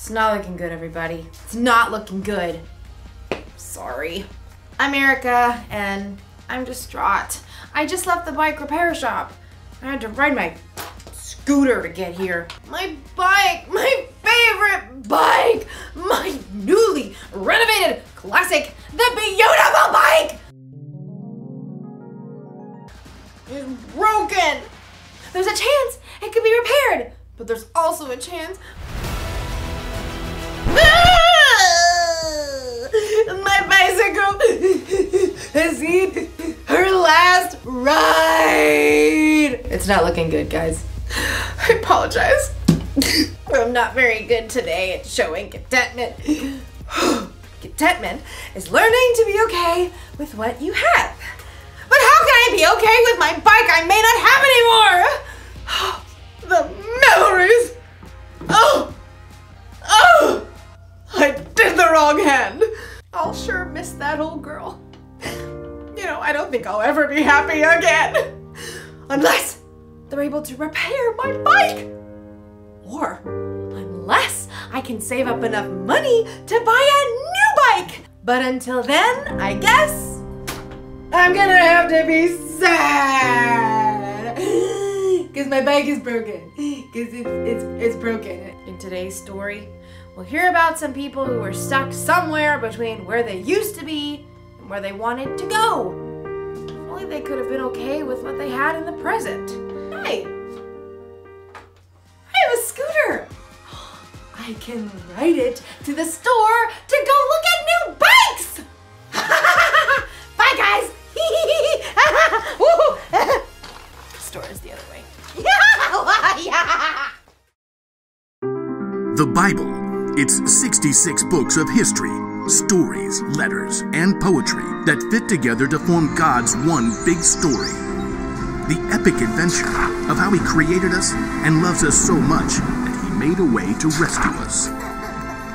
It's not looking good, everybody. It's not looking good. Sorry. I'm Erica, and I'm distraught. I just left the bike repair shop. I had to ride my scooter to get here. My bike, my favorite bike, my newly renovated classic, the beautiful bike is broken. There's a chance it could be repaired, but there's also a chance my bicycle has seen her last ride. It's not looking good, guys. I apologize. I'm not very good today at showing contentment. Contentment is learning to be okay with what you have. But how can I be okay with my bike I may not have anymore? The memories. Oh, I did the wrong hand. I'll sure miss that old girl. You know, I don't think I'll ever be happy again. Unless they're able to repair my bike. Or unless I can save up enough money to buy a new bike. But until then, I guess I'm gonna have to be sad. Because my bike is broken. Because it's broken. In today's story, we'll hear about some people who were stuck somewhere between where they used to be and where they wanted to go. If only they could have been okay with what they had in the present. Hey, I have a scooter. I can ride it to the store to go look at new bikes. Bye, guys. The store is the other way. The Bible. It's 66 books of history, stories, letters, and poetry that fit together to form God's one big story. The epic adventure of how He created us and loves us so much that He made a way to rescue us.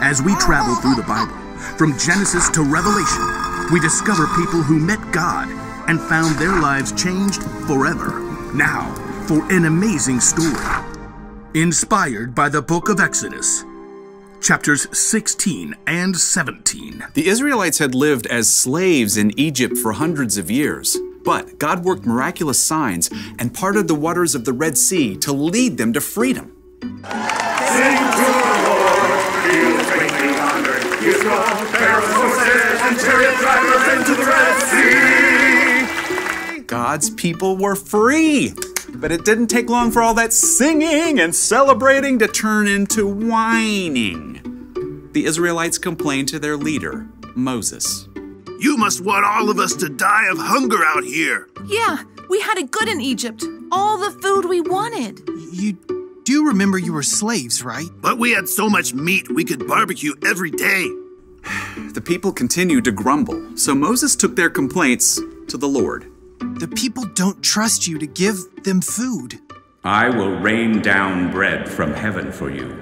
As we travel through the Bible, from Genesis to Revelation, we discover people who met God and found their lives changed forever. Now, for an amazing story. Inspired by the book of Exodus. Chapters 16 and 17. The Israelites had lived as slaves in Egypt for hundreds of years, but God worked miraculous signs and parted the waters of the Red Sea to lead them to freedom. Sing to the Lord, He is greatly honored. He has brought Pharaoh's horses and chariot drivers into the Red Sea. God's people were free. But it didn't take long for all that singing and celebrating to turn into whining. The Israelites complained to their leader, Moses. You must want all of us to die of hunger out here. Yeah, we had it good in Egypt. All the food we wanted. You do remember you were slaves, right? But we had so much meat we could barbecue every day. The people continued to grumble, so Moses took their complaints to the Lord. The people don't trust you to give them food. I will rain down bread from heaven for you.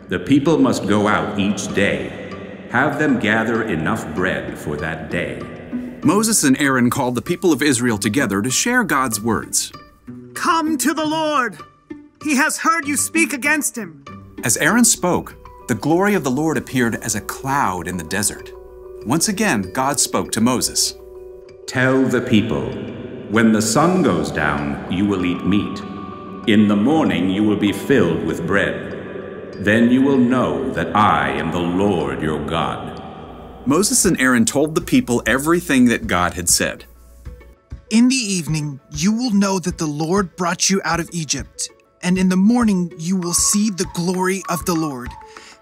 The people must go out each day. Have them gather enough bread for that day. Moses and Aaron called the people of Israel together to share God's words. Come to the Lord. He has heard you speak against him. As Aaron spoke, the glory of the Lord appeared as a cloud in the desert. Once again, God spoke to Moses. Tell the people, when the sun goes down, you will eat meat. In the morning you will be filled with bread. Then you will know that I am the Lord your God. Moses and Aaron told the people everything that God had said. In the evening, you will know that the Lord brought you out of Egypt, and in the morning you will see the glory of the Lord.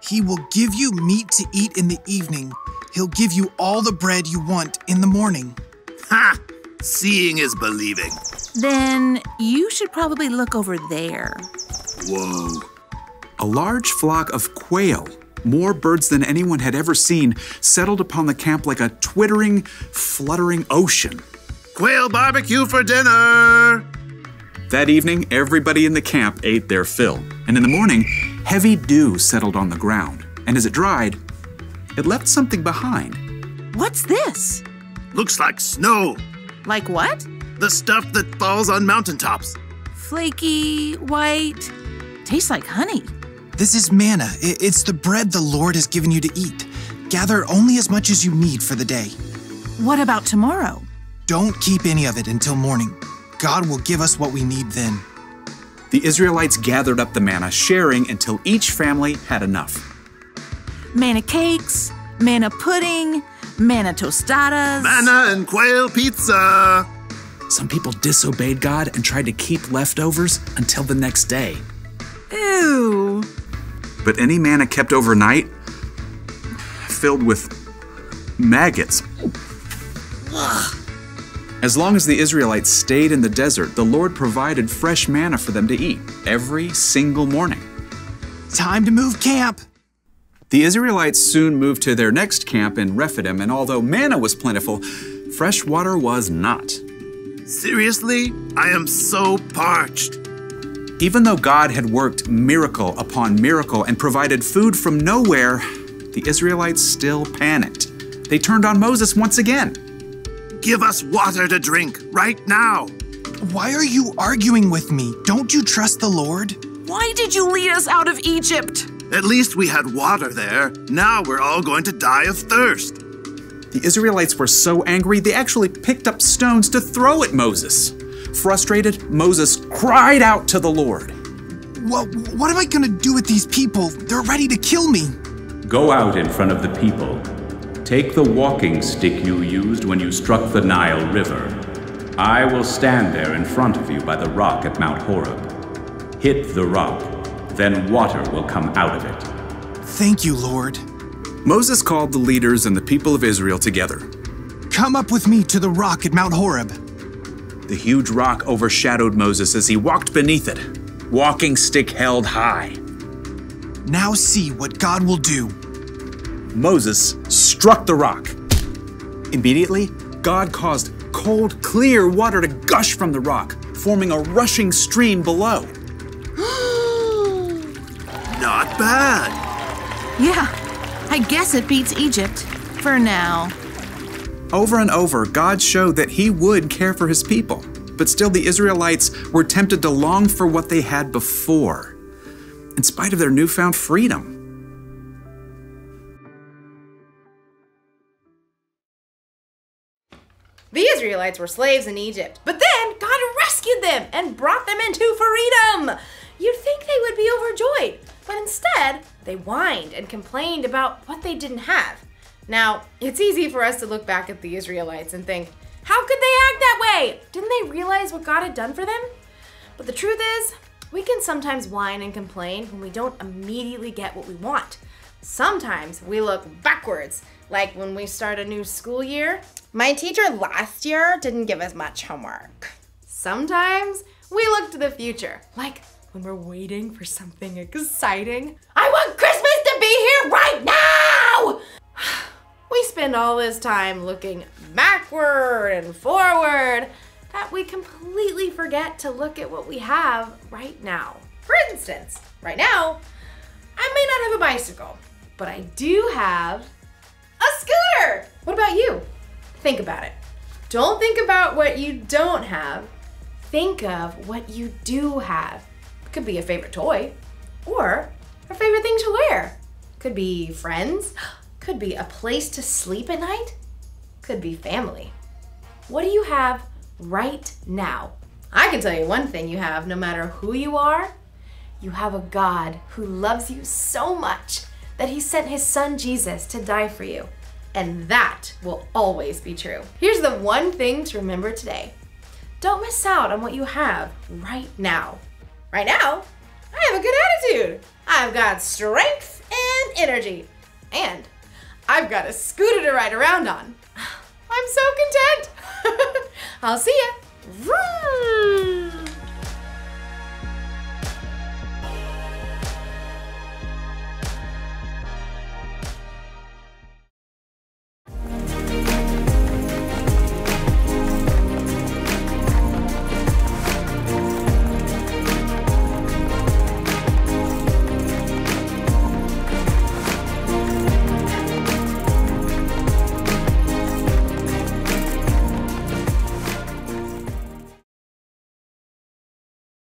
He will give you meat to eat in the evening. He'll give you all the bread you want in the morning. Ha! Seeing is believing. Then you should probably look over there. Whoa. A large flock of quail, more birds than anyone had ever seen, settled upon the camp like a twittering, fluttering ocean. Quail barbecue for dinner! That evening, everybody in the camp ate their fill. And in the morning, heavy dew settled on the ground. And as it dried, it left something behind. What's this? Looks like snow. Like what? The stuff that falls on mountaintops. Flaky, white, tastes like honey. This is manna. It's the bread the Lord has given you to eat. Gather only as much as you need for the day. What about tomorrow? Don't keep any of it until morning. God will give us what we need then. The Israelites gathered up the manna, sharing until each family had enough. Manna cakes, manna pudding, manna tostadas. Manna and quail pizza. Some people disobeyed God and tried to keep leftovers until the next day. Ew. But any manna kept overnight, filled with maggots. As long as the Israelites stayed in the desert, the Lord provided fresh manna for them to eat every single morning. Time to move camp. The Israelites soon moved to their next camp in Rephidim, and although manna was plentiful, fresh water was not. Seriously? I am so parched. Even though God had worked miracle upon miracle and provided food from nowhere, the Israelites still panicked. They turned on Moses once again. Give us water to drink right now. Why are you arguing with me? Don't you trust the Lord? Why did you lead us out of Egypt? At least we had water there. Now we're all going to die of thirst. The Israelites were so angry, they actually picked up stones to throw at Moses. Frustrated, Moses cried out to the Lord. What am I going to do with these people? They're ready to kill me. Go out in front of the people. Take the walking stick you used when you struck the Nile River. I will stand there in front of you by the rock at Mount Horeb. Hit the rock, then water will come out of it. Thank you, Lord. Moses called the leaders and the people of Israel together. Come up with me to the rock at Mount Horeb. The huge rock overshadowed Moses as he walked beneath it, walking stick held high. Now see what God will do. Moses struck the rock. Immediately, God caused cold, clear water to gush from the rock, forming a rushing stream below. Not bad. Yeah, I guess it beats Egypt. For now. Over and over, God showed that He would care for His people. But still, the Israelites were tempted to long for what they had before, in spite of their newfound freedom. The Israelites were slaves in Egypt, but then God rescued them and brought them into freedom. You'd think they would be overjoyed, but instead, they whined and complained about what they didn't have. Now, it's easy for us to look back at the Israelites and think, how could they act that way? Didn't they realize what God had done for them? But the truth is, we can sometimes whine and complain when we don't immediately get what we want. Sometimes we look backwards, like when we start a new school year. My teacher last year didn't give us much homework. Sometimes we look to the future, like when we're waiting for something exciting. I want Christmas to be here right now! We spend all this time looking backward and forward that we completely forget to look at what we have right now. For instance, right now, I may not have a bicycle, but I do have a scooter. What about you? Think about it. Don't think about what you don't have. Think of what you do have. It could be a favorite toy or a favorite thing to wear. Could be friends. Could be a place to sleep at night. Could be family. What do you have right now? I can tell you one thing you have, no matter who you are. You have a God who loves you so much that He sent His Son Jesus to die for you. And that will always be true. Here's the one thing to remember today. Don't miss out on what you have right now. Right now, I have a good attitude. I've got strength and energy. And I've got a scooter to ride around on. I'm so content. I'll see ya. Vroom.